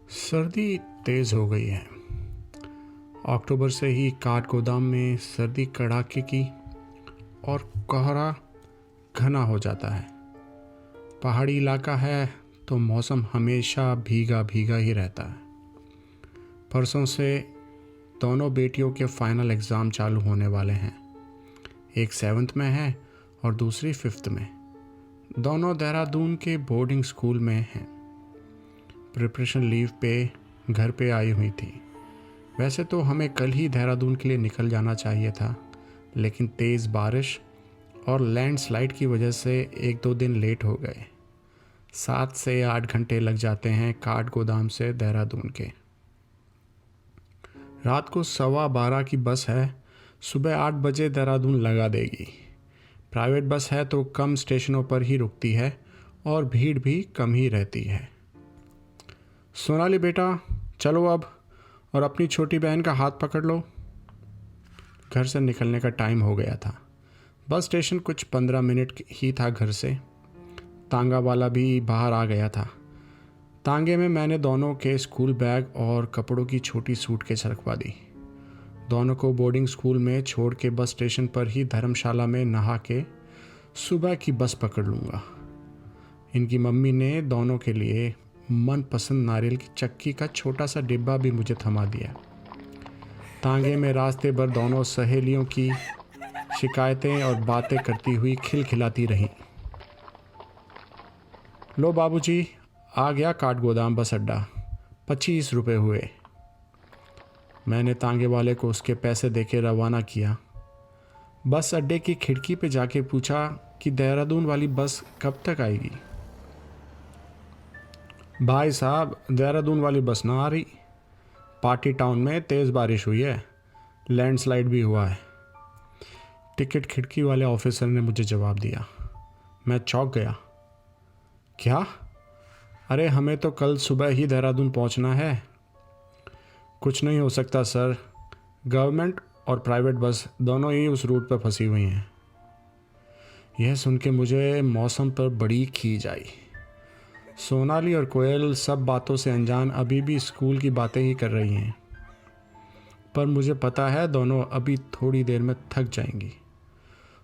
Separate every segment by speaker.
Speaker 1: सर्दी तेज़ हो गई है। अक्टूबर से ही काठगोदाम में सर्दी कड़ाके की और कोहरा घना हो जाता है। पहाड़ी इलाका है तो मौसम हमेशा भीगा भीगा ही रहता है। परसों से दोनों बेटियों के फाइनल एग्ज़ाम चालू होने वाले हैं। एक 7th में है और दूसरी 5th में। दोनों देहरादून के बोर्डिंग स्कूल में हैं। प्रिपरेशन लीव पे घर पे आई हुई थी। वैसे तो हमें कल ही देहरादून के लिए निकल जाना चाहिए था, लेकिन तेज़ बारिश और लैंडस्लाइड की वजह से 1-2 दिन लेट हो गए। 7 से 8 घंटे लग जाते हैं काठगोदाम से देहरादून के। रात को 12:15 की बस है, सुबह 8 बजे देहरादून लगा देगी। प्राइवेट बस है तो कम स्टेशनों पर ही रुकती है और भीड़ भी कम ही रहती है। सोनाली बेटा, चलो अब, और अपनी छोटी बहन का हाथ पकड़ लो। घर से निकलने का टाइम हो गया था। बस स्टेशन कुछ 15 मिनट ही था घर से। तांगा वाला भी बाहर आ गया था। तांगे में मैंने दोनों के स्कूल बैग और कपड़ों की छोटी सूटकेस रखवा दी। दोनों को बोर्डिंग स्कूल में छोड़ के बस स्टेशन पर ही धर्मशाला में नहा के सुबह की बस पकड़ लूँगा। इनकी मम्मी ने दोनों के लिए मनपसंद नारियल की चक्की का छोटा सा डिब्बा भी मुझे थमा दिया। तांगे में रास्ते भर दोनों सहेलियों की शिकायतें और बातें करती हुई खिलखिलाती रहीं। लो बाबूजी, आ गया काठगोदाम बस अड्डा, 25 रुपये हुए। मैंने तांगे वाले को उसके पैसे देके रवाना किया। बस अड्डे की खिड़की पे जाके पूछा कि देहरादून वाली बस कब तक आएगी। भाई साहब, देहरादून वाली बस ना आ रही। पार्टी टाउन में तेज़ बारिश हुई है, लैंडस्लाइड भी हुआ है। टिकट खिड़की वाले ऑफिसर ने मुझे जवाब दिया। मैं चौंक गया। क्या? अरे हमें तो कल सुबह ही देहरादून पहुंचना है। कुछ नहीं हो सकता सर, गवर्नमेंट और प्राइवेट बस दोनों ही उस रूट पर फंसी हुई हैं। यह सुन के मुझे मौसम पर बड़ी खीज आई। सोनाली और कोयल सब बातों से अनजान अभी भी स्कूल की बातें ही कर रही हैं, पर मुझे पता है दोनों अभी थोड़ी देर में थक जाएंगी।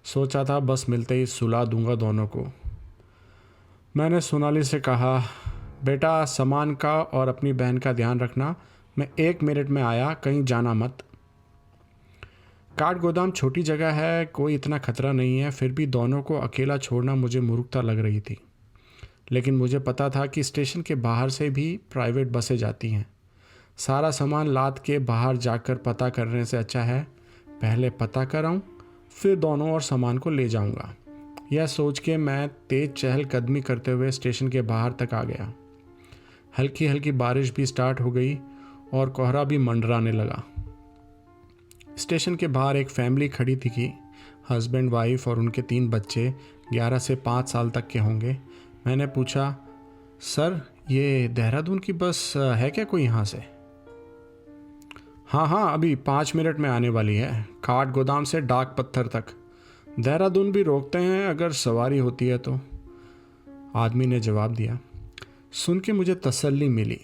Speaker 1: सोचा था बस मिलते ही सुला दूंगा दोनों को। मैंने सोनाली से कहा, बेटा सामान का और अपनी बहन का ध्यान रखना, मैं 1 मिनट में आया, कहीं जाना मत। काठगोदाम छोटी जगह है, कोई इतना खतरा नहीं है, फिर भी दोनों को अकेला छोड़ना मुझे मूर्खता लग रही थी। लेकिन मुझे पता था कि स्टेशन के बाहर से भी प्राइवेट बसें जाती हैं। सारा सामान लाद के बाहर जाकर पता करने से अच्छा है पहले पता कराऊं, फिर दोनों और सामान को ले जाऊंगा। यह सोच के मैं तेज चहलकदमी करते हुए स्टेशन के बाहर तक आ गया। हल्की हल्की बारिश भी स्टार्ट हो गई और कोहरा भी मंडराने लगा। स्टेशन के बाहर एक फैमिली खड़ी थी कि हस्बैंड, वाइफ और उनके 3 बच्चे 11 से 5 साल तक के होंगे। मैंने पूछा, सर ये देहरादून की बस है क्या कोई यहाँ से? हाँ हाँ, अभी 5 मिनट में आने वाली है, काठगोदाम से डाक पत्थर तक। देहरादून भी रोकते हैं अगर सवारी होती है तो, आदमी ने जवाब दिया। सुन के मुझे तसल्ली मिली।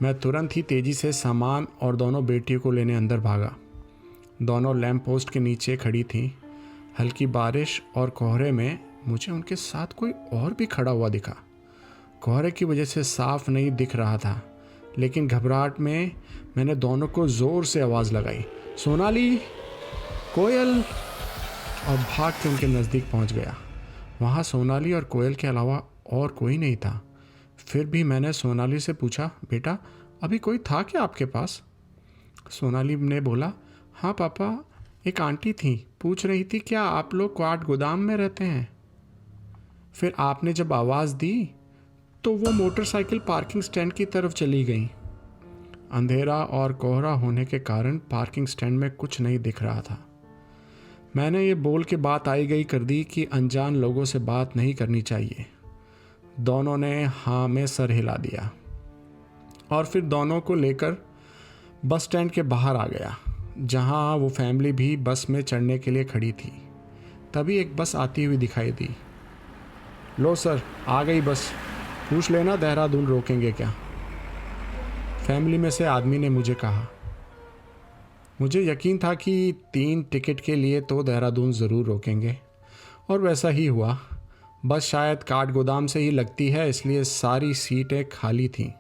Speaker 1: मैं तुरंत ही तेज़ी से सामान और दोनों बेटियों को लेने अंदर भागा। दोनों लैंप पोस्ट के नीचे खड़ी थीं। हल्की बारिश और कोहरे में मुझे उनके साथ कोई और भी खड़ा हुआ दिखा। कोहरे की वजह से साफ नहीं दिख रहा था, लेकिन घबराहट में मैंने दोनों को ज़ोर से आवाज़ लगाई, सोनाली, कोयल, और भाग के उनके नज़दीक पहुंच गया। वहां सोनाली और कोयल के अलावा और कोई नहीं था। फिर भी मैंने सोनाली से पूछा, बेटा अभी कोई था क्या आपके पास? सोनाली ने बोला, हाँ पापा, एक आंटी थी, पूछ रही थी क्या आप लोग काठगोदाम में रहते हैं। फिर आपने जब आवाज़ दी तो वो मोटरसाइकिल पार्किंग स्टैंड की तरफ चली गई। अंधेरा और कोहरा होने के कारण पार्किंग स्टैंड में कुछ नहीं दिख रहा था। मैंने ये बोल के बात आई गई कर दी कि अनजान लोगों से बात नहीं करनी चाहिए। दोनों ने हाँ में सर हिला दिया और फिर दोनों को लेकर बस स्टैंड के बाहर आ गया, जहाँ वो फैमिली भी बस में चढ़ने के लिए खड़ी थी। तभी एक बस आती हुई दिखाई दी। लो सर, आ गई बस, पूछ लेना देहरादून रोकेंगे क्या। फैमिली में से आदमी ने मुझे कहा। मुझे यकीन था कि 3 टिकट के लिए तो देहरादून ज़रूर रोकेंगे, और वैसा ही हुआ। बस शायद काठ गोदाम से ही लगती है, इसलिए सारी सीटें खाली थीं।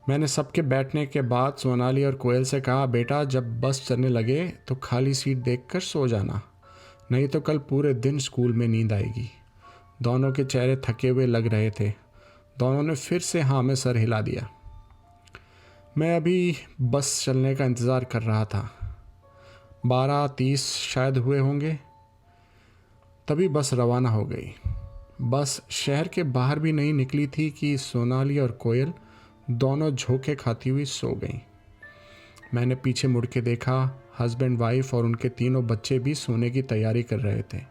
Speaker 1: मैंने सबके बैठने के बाद सोनाली और कोयल से कहा, बेटा जब बस चलने लगे तो खाली सीट देखकर सो जाना, नहीं तो कल पूरे दिन स्कूल में नींद आएगी। दोनों के चेहरे थके हुए लग रहे थे। दोनों ने फिर से हाँ में सर हिला दिया। मैं अभी बस चलने का इंतज़ार कर रहा था। 12:30 शायद हुए होंगे, तभी बस रवाना हो गई। बस शहर के बाहर भी नहीं निकली थी कि सोनाली और कोयल दोनों झोंके खाती हुई सो गईं। मैंने पीछे मुड़ के देखा, हस्बैंड वाइफ और उनके तीनों बच्चे भी सोने की तैयारी कर रहे थे,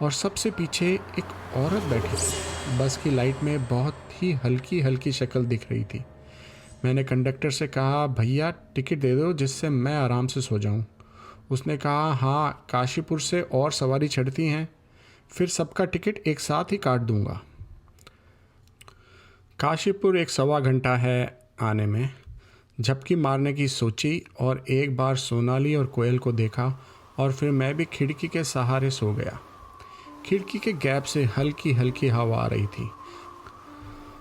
Speaker 1: और सबसे पीछे एक औरत बैठी थी। बस की लाइट में बहुत ही हल्की हल्की शक्ल दिख रही थी। मैंने कंडक्टर से कहा, भैया टिकट दे दो जिससे मैं आराम से सो जाऊं। उसने कहा, हाँ काशीपुर से और सवारी चढ़ती हैं, फिर सबका टिकट एक साथ ही काट दूंगा। काशीपुर 1 सवा घंटा है आने में। झपकी मारने की सोची और एक बार सोनाली और कोयल को देखा, और फिर मैं भी खिड़की के सहारे सो गया। खिड़की के गैप से हल्की हल्की हवा आ रही थी।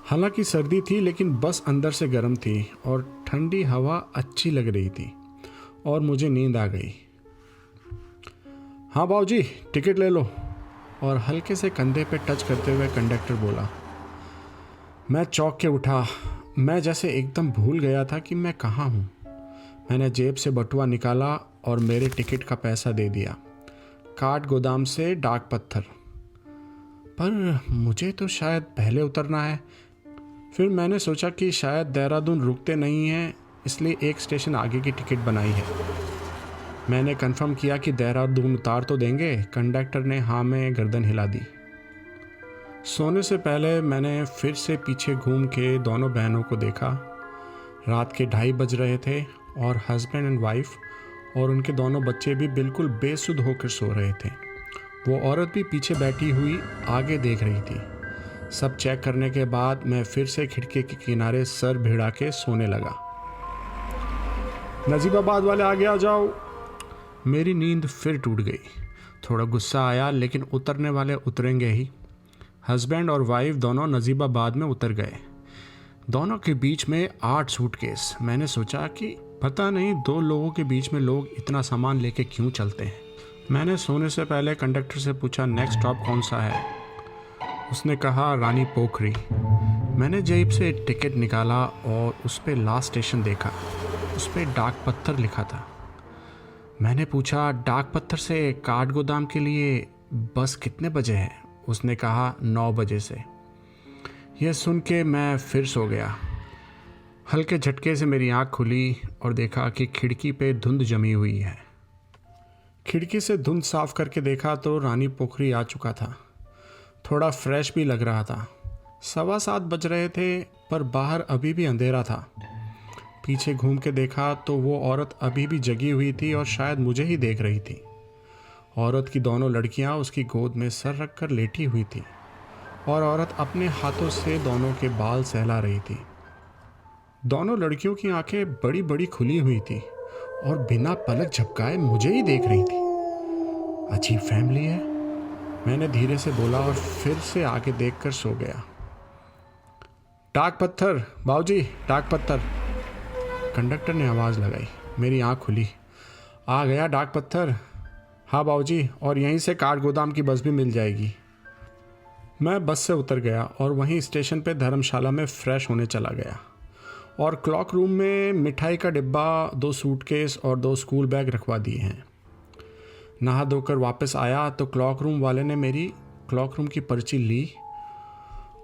Speaker 1: हालांकि सर्दी थी, लेकिन बस अंदर से गर्म थी और ठंडी हवा अच्छी लग रही थी, और मुझे नींद आ गई। हाँ बाबूजी टिकट ले लो, और हल्के से कंधे पे टच करते हुए कंडक्टर बोला। मैं चौंक के उठा। मैं जैसे एकदम भूल गया था कि मैं कहाँ हूँ। मैंने जेब से बटुआ निकाला और मेरे टिकट का पैसा दे दिया। काठ गोदाम से डाक पत्थर। पर मुझे तो शायद पहले उतरना है। फिर मैंने सोचा कि शायद देहरादून रुकते नहीं हैं, इसलिए एक स्टेशन आगे की टिकट बनाई है। मैंने कंफर्म किया कि देहरादून उतार तो देंगे। कंडक्टर ने हाँ में गर्दन हिला दी। सोने से पहले मैंने फिर से पीछे घूम के दोनों बहनों को देखा। रात के 2:30 बज रहे थे, और हस्बैंड एंड वाइफ और उनके दोनों बच्चे भी बिल्कुल बेसुध होकर सो रहे थे। वो औरत भी पीछे बैठी हुई आगे देख रही थी। सब चेक करने के बाद मैं फिर से खिड़की के किनारे सर भिड़ा के सोने लगा। नजीबाबाद वाले आगे आ जाओ। मेरी नींद फिर टूट गई। थोड़ा गुस्सा आया, लेकिन उतरने वाले उतरेंगे ही। हस्बैंड और वाइफ दोनों नजीबाबाद में उतर गए। दोनों के बीच में 8 सूटकेस। मैंने सोचा कि पता नहीं 2 लोगों के बीच में लोग इतना सामान लेके क्यों चलते हैं। मैंने सोने से पहले कंडक्टर से पूछा, नेक्स्ट स्टॉप कौन सा है। उसने कहा, रानी पोखरी। मैंने जेब से टिकट निकाला और उस पर लास्ट स्टेशन देखा। उस पर डाक पत्थर लिखा था। मैंने पूछा, डाक पत्थर से काठ गोदाम के लिए बस कितने बजे है। उसने कहा, 9 बजे से। यह सुन के मैं फिर सो गया। हल्के झटके से मेरी आँख खुली और देखा कि खिड़की पे धुंध जमी हुई है। खिड़की से धुंध साफ करके देखा तो रानी पोखरी आ चुका था। थोड़ा फ्रेश भी लग रहा था। 7:15 बज रहे थे, पर बाहर अभी भी अंधेरा था। पीछे घूम के देखा तो वो औरत अभी भी जगी हुई थी और शायद मुझे ही देख रही थी। औरत की दोनों लड़कियां उसकी गोद में सर रखकर लेटी हुई थी, और औरत अपने हाथों से दोनों के बाल सहला रही थी। दोनों लड़कियों की आंखें बड़ी बड़ी खुली हुई थी और बिना पलक झपकाए मुझे ही देख रही थी। अजीब फैमिली है, मैंने धीरे से बोला और फिर से आगे देखकर सो गया। डाक पत्थर बाबूजी, डाक पत्थर। कंडक्टर ने आवाज़ लगाई। मेरी आँख खुली। आ गया डाक पत्थर। हाँ बाबूजी, और यहीं से काठ गोदाम की बस भी मिल जाएगी। मैं बस से उतर गया और वहीं स्टेशन पे धर्मशाला में फ्रेश होने चला गया, और क्लॉक रूम में मिठाई का डिब्बा, 2 सूटकेस और 2 स्कूल बैग रखवा दिए हैं। नहा धोकर वापस आया तो क्लॉक रूम वाले ने मेरी क्लॉक रूम की पर्ची ली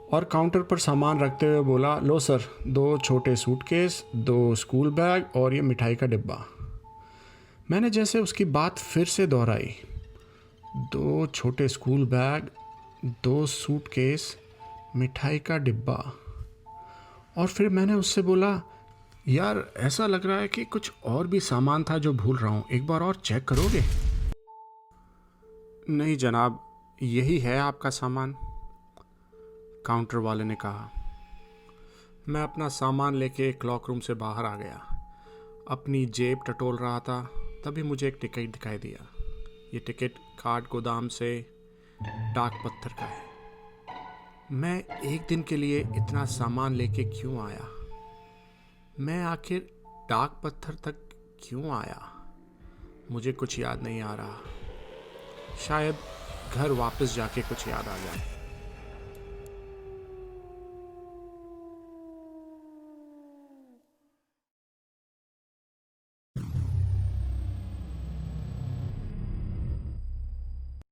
Speaker 1: और काउंटर पर सामान रखते हुए बोला, लो सर, 2 छोटे सूटकेस, 2 स्कूल बैग और ये मिठाई का डिब्बा। मैंने जैसे उसकी बात फिर से दोहराई। 2 छोटे स्कूल बैग, 2 सूटकेस, मिठाई का डिब्बा। और फिर मैंने उससे बोला, यार ऐसा लग रहा है कि कुछ और भी सामान था जो भूल रहा हूँ, एक बार और चेक करोगे? नहीं जनाब, यही है आपका सामान, काउंटर वाले ने कहा। मैं अपना सामान लेके क्लॉक रूम से बाहर आ गया। अपनी जेब टटोल रहा था, तभी मुझे एक टिकट दिखाई दिया। ये टिकट काठ गोदाम से डाक पत्थर का है। मैं एक दिन के लिए इतना सामान लेके क्यों आया? मैं आखिर डाक पत्थर तक क्यों आया? मुझे कुछ याद नहीं आ रहा। शायद घर वापस जाके कुछ याद आ जाए।